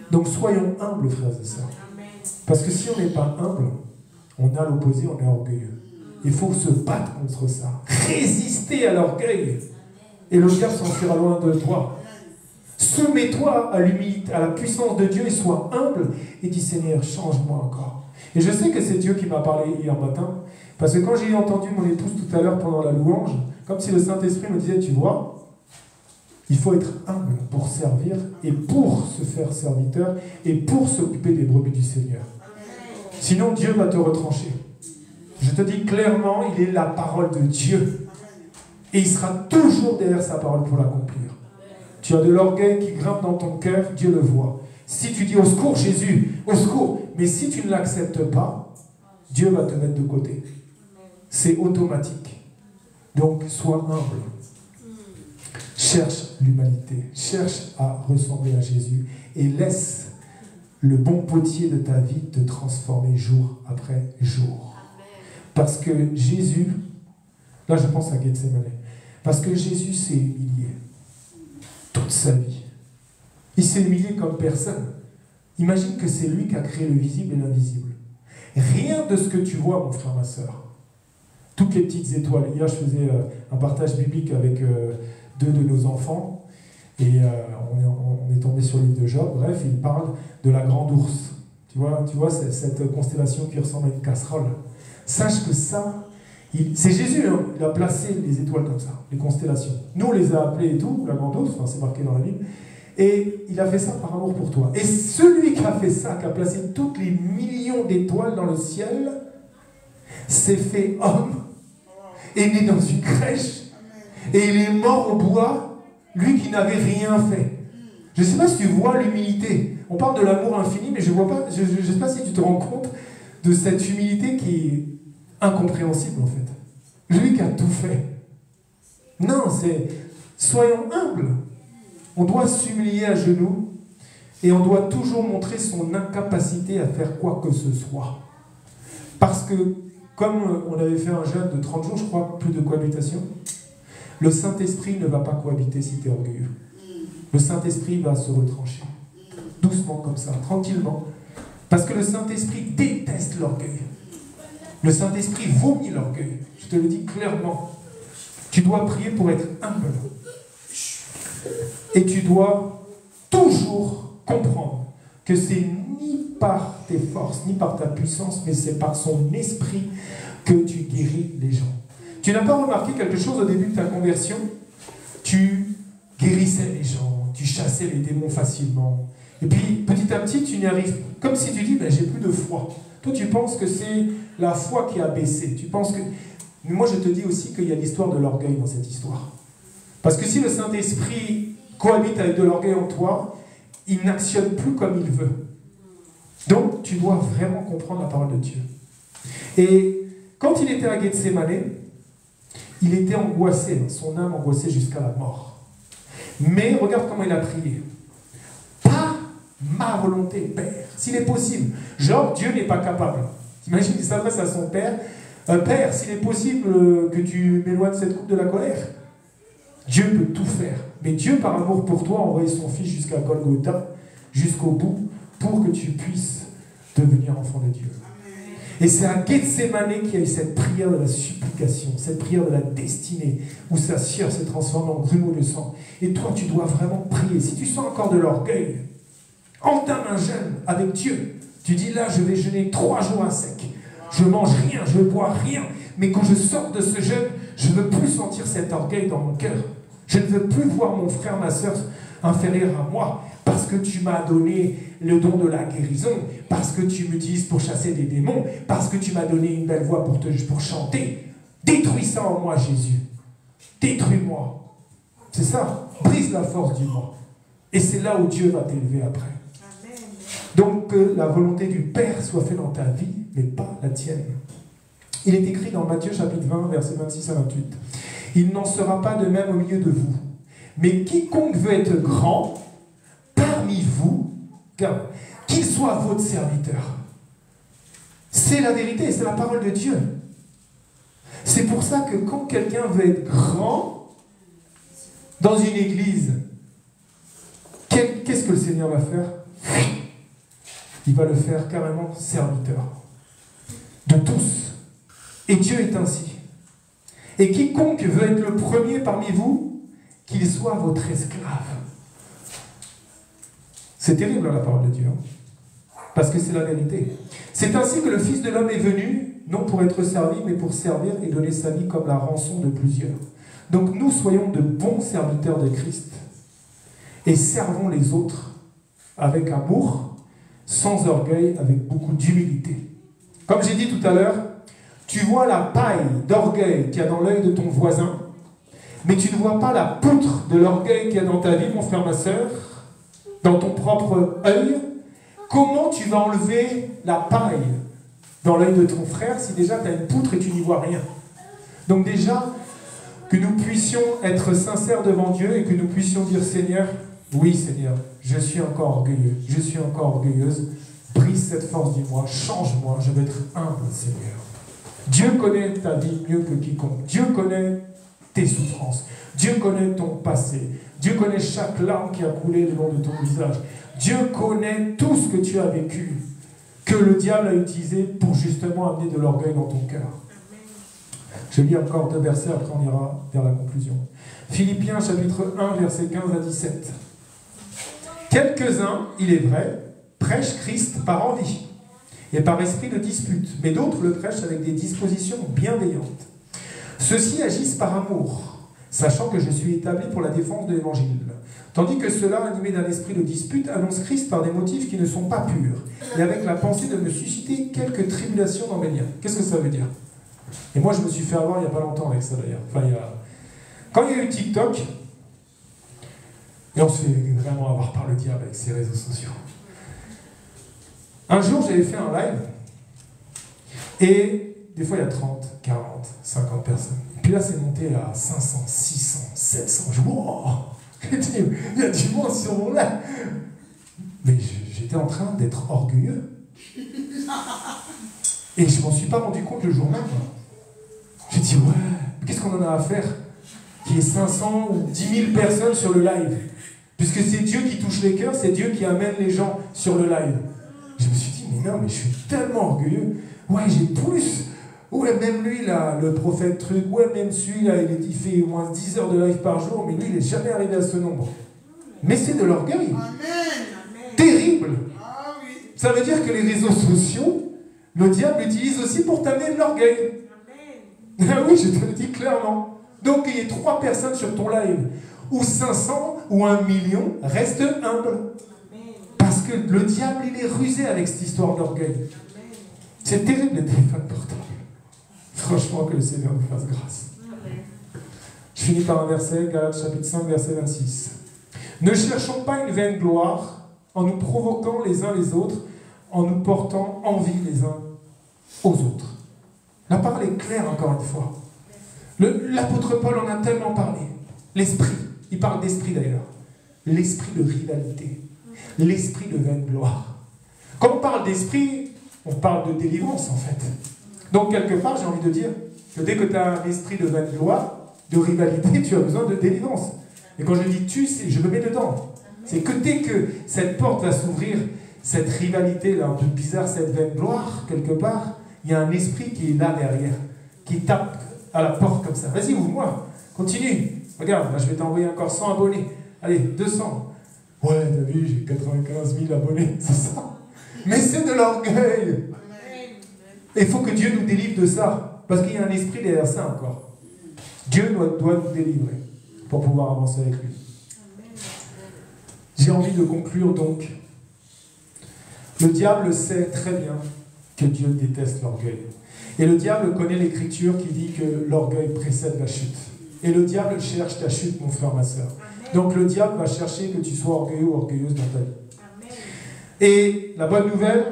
Donc soyons humbles, frères et sœurs. Parce que si on n'est pas humble, on a l'opposé, on est orgueilleux. Il faut se battre contre ça. Résister à l'orgueil. Et le diable s'enfuira loin de toi. Soumets-toi à l'humilité, à la puissance de Dieu et sois humble et dis Seigneur, change-moi encore. Et je sais que c'est Dieu qui m'a parlé hier matin, parce que quand j'ai entendu mon épouse tout à l'heure pendant la louange, comme si le Saint-Esprit me disait, tu vois, il faut être humble pour servir et pour se faire serviteur et pour s'occuper des brebis du Seigneur. Sinon, Dieu va te retrancher. Je te dis clairement, il est la parole de Dieu. Et il sera toujours derrière sa parole pour l'accomplir. Tu as de l'orgueil qui grimpe dans ton cœur, Dieu le voit. Si tu dis au secours Jésus, au secours, mais si tu ne l'acceptes pas, Dieu va te mettre de côté. C'est automatique. Donc, sois humble. Cherche l'humanité. Cherche à ressembler à Jésus. Et laisse le bon potier de ta vie te transformer jour après jour. Parce que Jésus, là je pense à Gethsemane, parce que Jésus s'est humilié toute sa vie. Il s'est humilié comme personne. Imagine que c'est lui qui a créé le visible et l'invisible. Rien de ce que tu vois, mon frère, ma soeur, toutes les petites étoiles. Hier, je faisais un partage biblique avec 2 de nos enfants, et on est tombé sur le livre de Job. Bref, il parle de la grande ours. Tu vois cette constellation qui ressemble à une casserole. Sache que ça, c'est Jésus, hein, il a placé les étoiles comme ça, les constellations. Nous, on les a appelées et tout, la grande ours, enfin, c'est marqué dans la Bible. Et il a fait ça par amour pour toi. Et celui qui a fait ça, qui a placé toutes les millions d'étoiles dans le ciel, s'est fait homme, est né dans une crèche, et il est mort au bois, lui qui n'avait rien fait. Je ne sais pas si tu vois l'humilité. On parle de l'amour infini, mais je ne sais pas si tu te rends compte de cette humilité qui est incompréhensible en fait. Lui qui a tout fait. Non, soyons humbles. On doit s'humilier à genoux et on doit toujours montrer son incapacité à faire quoi que ce soit. Parce que, comme on avait fait un jeûne de 30 jours, je crois, plus de cohabitation, le Saint-Esprit ne va pas cohabiter si tu es orgueilleux. Le Saint-Esprit va se retrancher. Doucement comme ça, tranquillement. Parce que le Saint-Esprit déteste l'orgueil. Le Saint-Esprit vomit l'orgueil. Je te le dis clairement. Tu dois prier pour être humble. Et tu dois toujours comprendre que c'est ni par tes forces, ni par ta puissance, mais c'est par son esprit que tu guéris les gens. Tu n'as pas remarqué quelque chose au début de ta conversion? Tu guérissais les gens, tu chassais les démons facilement. Et puis, petit à petit, tu n'y arrives. Comme si tu dis, ben, j'ai plus de foi. Toi, tu penses que c'est la foi qui a baissé. Tu penses que... Mais moi, je te dis aussi qu'il y a l'histoire de l'orgueil dans cette histoire. Parce que si le Saint-Esprit cohabite avec de l'orgueil en toi, il n'actionne plus comme il veut. Donc, tu dois vraiment comprendre la parole de Dieu. Et quand il était à Gethsemane, il était angoissé, son âme angoissée jusqu'à la mort. Mais regarde comment il a prié. Pas ma volonté, Père, s'il est possible. Genre, Dieu n'est pas capable. T'imagines qu'il s'adresse à son Père. Père, s'il est possible que tu m'éloignes cette coupe de la colère. Dieu peut tout faire. Mais Dieu, par amour pour toi, a envoyé son Fils jusqu'à Golgotha, jusqu'au bout, pour que tu puisses devenir enfant de Dieu. Et c'est à Gethsémané qu'il y a eu cette prière de la supplication, cette prière de la destinée, où sa sueur s'est transformée en grumeaux de sang. Et toi, tu dois vraiment prier. Si tu sens encore de l'orgueil, entame un jeûne avec Dieu. Tu dis là, je vais jeûner 3 jours à sec. Je mange rien, je bois rien. Mais quand je sors de ce jeûne, je ne veux plus sentir cet orgueil dans mon cœur. Je ne veux plus voir mon frère, ma soeur inférieur à moi. Parce que tu m'as donné le don de la guérison, parce que tu m'utilises pour chasser des démons, parce que tu m'as donné une belle voix pour chanter. Détruis ça en moi, Jésus. Détruis-moi. C'est ça. Brise la force du moi. Et c'est là où Dieu va t'élever après. Amen. Donc que la volonté du Père soit faite dans ta vie, mais pas la tienne. Il est écrit dans Matthieu chapitre 20, versets 26 à 28. Il n'en sera pas de même au milieu de vous. Mais quiconque veut être grand parmi vous, qu'il soit votre serviteur. C'est la vérité, c'est la parole de Dieu. C'est pour ça que quand quelqu'un veut être grand dans une église, qu'est-ce que le Seigneur va faire? Il va le faire carrément serviteur de tous. Et Dieu est ainsi. Et quiconque veut être le premier parmi vous, qu'il soit votre esclave. C'est terrible la parole de Dieu, hein? Parce que c'est la vérité. C'est ainsi que le Fils de l'homme est venu, non pour être servi, mais pour servir et donner sa vie comme la rançon de plusieurs. Donc nous soyons de bons serviteurs de Christ et servons les autres avec amour, sans orgueil, avec beaucoup d'humilité. Comme j'ai dit tout à l'heure, tu vois la paille d'orgueil qu'il y a dans l'œil de ton voisin, mais tu ne vois pas la poutre de l'orgueil qu'il y a dans ta vie, mon frère, ma soeur, dans ton propre œil. Comment tu vas enlever la paille dans l'œil de ton frère si déjà tu as une poutre et tu n'y vois rien? Donc déjà, que nous puissions être sincères devant Dieu et que nous puissions dire, Seigneur, oui Seigneur, je suis encore orgueilleux, je suis encore orgueilleuse, brise cette force du moi, change-moi, je veux être humble, Seigneur. Dieu connaît ta vie mieux que quiconque. Dieu connaît tes souffrances. Dieu connaît ton passé. Dieu connaît chaque larme qui a coulé le long de ton visage. Dieu connaît tout ce que tu as vécu, que le diable a utilisé pour justement amener de l'orgueil dans ton cœur. Je lis encore 2 versets, après on ira vers la conclusion. Philippiens chapitre 1, versets 15 à 17. Quelques-uns, il est vrai, prêchent Christ par envie et par esprit de dispute, mais d'autres le prêchent avec des dispositions bienveillantes. Ceux-ci agissent par amour, sachant que je suis établi pour la défense de l'évangile. Tandis que ceux-là, animés d'un esprit de dispute, annoncent Christ par des motifs qui ne sont pas purs, et avec la pensée de me susciter quelques tribulations dans mes liens. Qu'est-ce que ça veut dire? Et moi, je me suis fait avoir il n'y a pas longtemps avec ça, d'ailleurs. Enfin, quand il y a eu TikTok, et on se fait vraiment avoir par le diable avec ces réseaux sociaux. Un jour, j'avais fait un live, et des fois, il y a 30, 40, 50 personnes. Et puis là, c'est monté à 500, 600, 700. Je dis, wow! Il y a du monde sur mon live. Mais j'étais en train d'être orgueilleux. Et je ne m'en suis pas rendu compte le jour même. J'ai dit, ouais, qu'est-ce qu'on en a à faire qu'il y ait 500 ou 10 000 personnes sur le live? Puisque c'est Dieu qui touche les cœurs, c'est Dieu qui amène les gens sur le live. Je me suis dit, mais non, mais je suis tellement orgueilleux. Ouais, j'ai plus. Ouais, même lui, là, le prophète truc, ouais, même celui-là, il fait au moins 10 heures de live par jour, mais lui, il n'est jamais arrivé à ce nombre. Mais c'est de l'orgueil. Amen. Terrible. Ah, oui. Ça veut dire que les réseaux sociaux, le diable utilise aussi pour t'amener de l'orgueil. Ah oui, je te le dis clairement. Donc, qu'il y ait 3 personnes sur ton live, ou 500, ou 1 million, reste humble. Parce que le diable, il est rusé avec cette histoire d'orgueil. C'est terrible, les téléphones portables. Franchement, que le Seigneur nous fasse grâce. Je finis par un verset, Galates chapitre 5, verset 26. Ne cherchons pas une vaine gloire en nous provoquant les uns les autres, en nous portant envie les uns aux autres. La parole est claire encore une fois. L'apôtre Paul en a tellement parlé. L'esprit, il parle d'esprit d'ailleurs. L'esprit de rivalité. L'esprit de vaine gloire. Quand on parle d'esprit, on parle de délivrance en fait. Donc, quelque part, j'ai envie de dire que dès que tu as un esprit de vaine gloire, de rivalité, tu as besoin de délivrance. Et quand je dis tu, je me mets dedans. C'est que dès que cette porte va s'ouvrir, cette rivalité-là, un peu bizarre, cette vaine gloire, quelque part, il y a un esprit qui est là derrière, qui tape à la porte comme ça. Vas-y, ouvre-moi, continue. Regarde, là, je vais t'envoyer encore 100 abonnés. Allez, 200. Ouais, t'as vu, j'ai 95 000 abonnés, c'est ça. Mais c'est de l'orgueil. Il faut que Dieu nous délivre de ça, parce qu'il y a un esprit derrière ça encore. Dieu doit nous délivrer pour pouvoir avancer avec lui. J'ai envie de conclure donc. Le diable sait très bien que Dieu déteste l'orgueil. Et le diable connaît l'écriture qui dit que l'orgueil précède la chute. Et le diable cherche ta chute, mon frère, ma soeur. Donc le diable va chercher que tu sois orgueilleux ou orgueilleuse dans ta vie. Et la bonne nouvelle,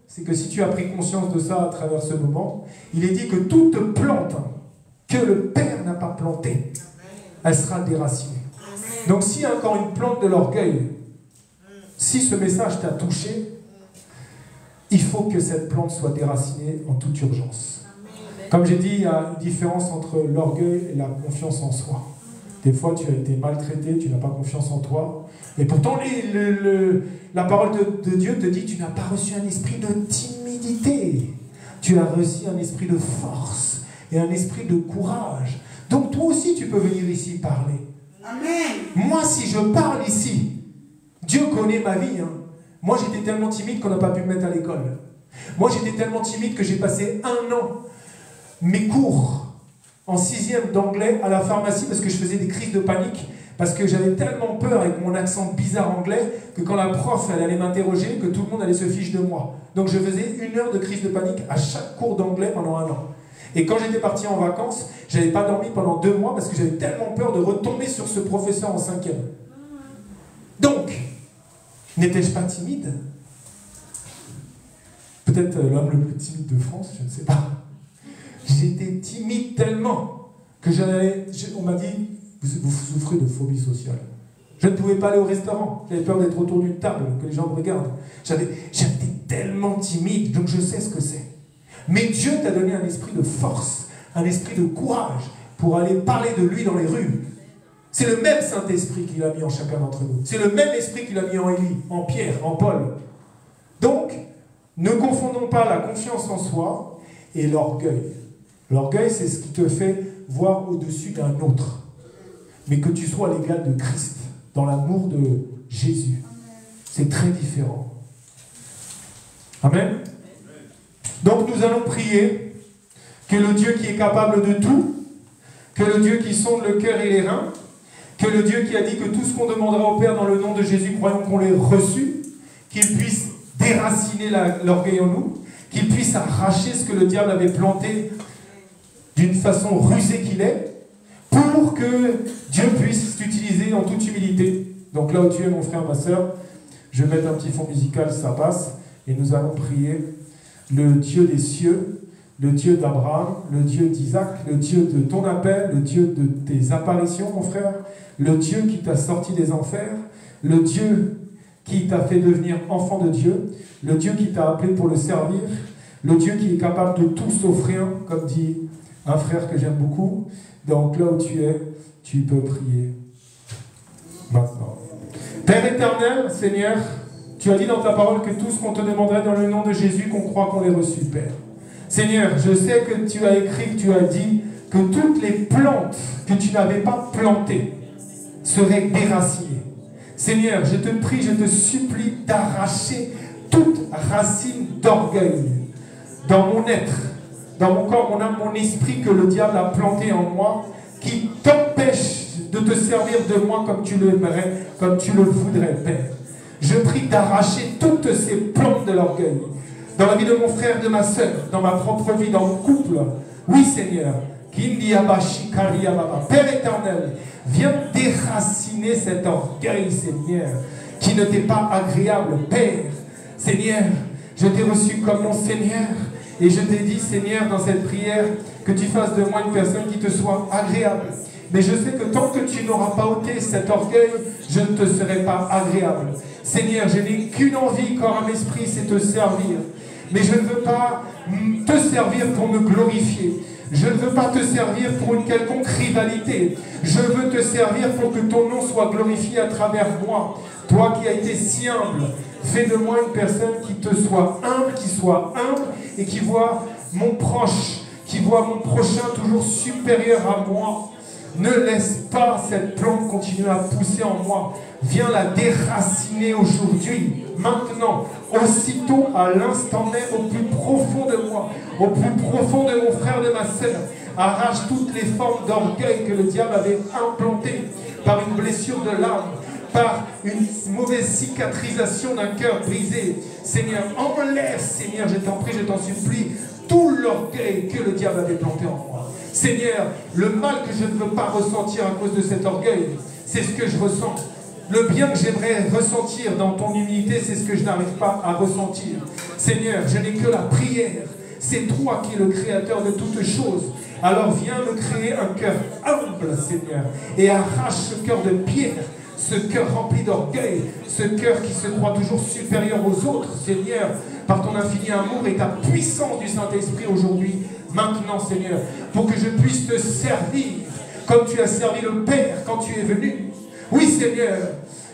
c'est que si tu as pris conscience de ça à travers ce moment, il est dit que toute plante que le Père n'a pas plantée, elle sera déracinée. Donc s'il y a encore une plante de l'orgueil, si ce message t'a touché, il faut que cette plante soit déracinée en toute urgence. Comme j'ai dit, il y a une différence entre l'orgueil et la confiance en soi. Des fois, tu as été maltraité, tu n'as pas confiance en toi. Et pourtant, la parole de Dieu te dit, tu n'as pas reçu un esprit de timidité. Tu as reçu un esprit de force et un esprit de courage. Donc toi aussi, tu peux venir ici parler. Amen. Moi, si je parle ici, Dieu connaît ma vie. Moi, j'étais tellement timide qu'on n'a pas pu me mettre à l'école. Moi, j'étais tellement timide que j'ai passé 1 an mes cours en 6e d'anglais à la pharmacie parce que je faisais des crises de panique, parce que j'avais tellement peur avec mon accent bizarre anglais que quand la prof elle allait m'interroger, que tout le monde allait se fiche de moi. Donc je faisais 1 heure de crise de panique à chaque cours d'anglais pendant 1 an. Et quand j'étais parti en vacances, je n'avais pas dormi pendant 2 mois parce que j'avais tellement peur de retomber sur ce professeur en 5e. Donc, n'étais-je pas timide? Peut-être l'homme le plus timide de France, je ne sais pas. J'étais timide tellement que on m'a dit, vous souffrez de phobie sociale. Je ne pouvais pas aller au restaurant. J'avais peur d'être autour d'une table, que les gens me regardent. J'étais tellement timide, donc je sais ce que c'est. Mais Dieu t'a donné un esprit de force, un esprit de courage pour aller parler de lui dans les rues. C'est le même Saint-Esprit qu'il a mis en chacun d'entre nous. C'est le même esprit qu'il a mis en Élie, en Pierre, en Paul. Donc, ne confondons pas la confiance en soi et l'orgueil. L'orgueil, c'est ce qui te fait voir au-dessus d'un autre. Mais que tu sois l'égal de Christ, dans l'amour de Jésus. C'est très différent. Amen. Donc nous allons prier que le Dieu qui est capable de tout, que le Dieu qui sonde le cœur et les reins, que le Dieu qui a dit que tout ce qu'on demandera au Père dans le nom de Jésus, croyons qu'on l'ait reçu, qu'il puisse déraciner l'orgueil en nous, qu'il puisse arracher ce que le diable avait planté d'une façon rusée qu'il est, pour que Dieu puisse t'utiliser en toute humilité. Donc là où tu es, mon frère, ma soeur, je vais mettre un petit fond musical, ça passe, et nous allons prier le Dieu des cieux, le Dieu d'Abraham, le Dieu d'Isaac, le Dieu de ton appel, le Dieu de tes apparitions, mon frère, le Dieu qui t'a sorti des enfers, le Dieu qui t'a fait devenir enfant de Dieu, le Dieu qui t'a appelé pour le servir, le Dieu qui est capable de tout sauf rien, comme dit un frère que j'aime beaucoup. Donc là où tu es, tu peux prier maintenant. Père éternel, Seigneur, tu as dit dans ta parole que tout ce qu'on te demanderait dans le nom de Jésus, qu'on croit qu'on l'ait reçu, Père. Seigneur, je sais que tu as écrit, que tu as dit que toutes les plantes que tu n'avais pas plantées seraient déracinées. Seigneur, je te prie, je te supplie d'arracher toute racine d'orgueil dans mon être, dans mon corps, mon âme, mon esprit que le diable a planté en moi, qui t'empêche de te servir de moi comme tu l'aimerais, comme tu le voudrais, Père. Je prie d'arracher toutes ces plantes de l'orgueil dans la vie de mon frère, de ma soeur, dans ma propre vie, dans mon couple. Oui, Seigneur. Père éternel, viens déraciner cet orgueil, Seigneur, qui ne t'est pas agréable, Père. Seigneur, je t'ai reçu comme mon Seigneur, et je t'ai dit, Seigneur, dans cette prière, que tu fasses de moi une personne qui te soit agréable. Mais je sais que tant que tu n'auras pas ôté cet orgueil, je ne te serai pas agréable. Seigneur, je n'ai qu'une envie, corps, âme, esprit, c'est te servir. Mais je ne veux pas te servir pour me glorifier. Je ne veux pas te servir pour une quelconque rivalité. Je veux te servir pour que ton nom soit glorifié à travers moi. Toi qui as été si humble, fais de moi une personne qui te soit humble et qui voit mon proche, qui voit mon prochain toujours supérieur à moi. Ne laisse pas cette plante continuer à pousser en moi. Viens la déraciner aujourd'hui, maintenant, aussitôt, à l'instant même, au plus profond de moi, au plus profond de mon frère, de ma sœur. Arrache toutes les formes d'orgueil que le diable avait implantées par une blessure de l'âme, par une mauvaise cicatrisation d'un cœur brisé. Seigneur, enlève, Seigneur, je t'en prie, je t'en supplie, tout l'orgueil que le diable avait planté en moi. Seigneur, le mal que je ne veux pas ressentir à cause de cet orgueil, c'est ce que je ressens. Le bien que j'aimerais ressentir dans ton humilité, c'est ce que je n'arrive pas à ressentir. Seigneur, je n'ai que la prière. C'est toi qui es le créateur de toutes choses. Alors viens me créer un cœur humble, Seigneur, et arrache ce cœur de pierre, ce cœur rempli d'orgueil, ce cœur qui se croit toujours supérieur aux autres, Seigneur, par ton infini amour et ta puissance du Saint-Esprit aujourd'hui, maintenant, Seigneur, pour que je puisse te servir comme tu as servi le Père quand tu es venu. Oui, Seigneur,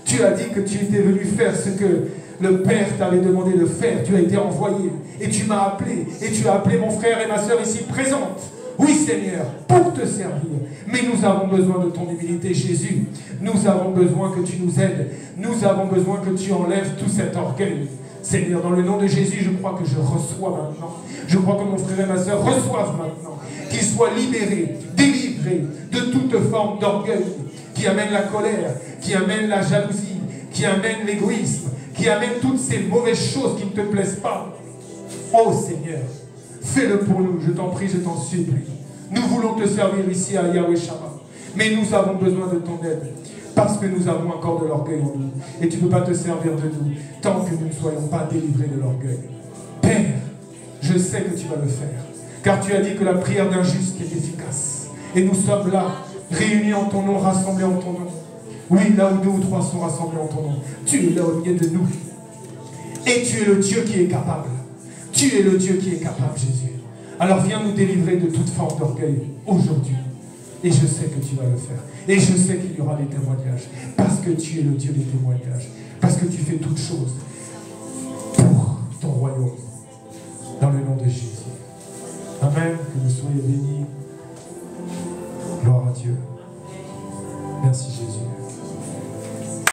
tu as dit que tu étais venu faire ce que le Père t'avait demandé de faire. Tu as été envoyé et tu m'as appelé. Et tu as appelé mon frère et ma soeur ici présente. Oui, Seigneur, pour te servir. Mais nous avons besoin de ton humilité, Jésus. Nous avons besoin que tu nous aides. Nous avons besoin que tu enlèves tout cet orgueil. Seigneur, dans le nom de Jésus, je crois que je reçois maintenant. Je crois que mon frère et ma soeur reçoivent maintenant. Qu'ils soient libérés, délivrés de toute forme d'orgueil qui amène la colère, qui amène la jalousie, qui amène l'égoïsme, qui amène toutes ces mauvaises choses qui ne te plaisent pas. Oh Seigneur, fais-le pour nous, je t'en prie, je t'en supplie. Nous voulons te servir ici à Yahweh Shabbat, mais nous avons besoin de ton aide, parce que nous avons encore de l'orgueil en nous. Et tu ne peux pas te servir de nous, tant que nous ne soyons pas délivrés de l'orgueil. Père, je sais que tu vas le faire, car tu as dit que la prière d'un juste est efficace. Et nous sommes là, réunis en ton nom, rassemblés en ton nom. Oui, là où 2 ou 3 sont rassemblés en ton nom, tu es là au milieu de nous. Et tu es le Dieu qui est capable. Tu es le Dieu qui est capable, Jésus. Alors viens nous délivrer de toute forme d'orgueil aujourd'hui. Et je sais que tu vas le faire. Et je sais qu'il y aura des témoignages. Parce que tu es le Dieu des témoignages. Parce que tu fais toutes choses pour ton royaume. Dans le nom de Jésus. Amen. Que vous soyez bénis. Gloire à Dieu.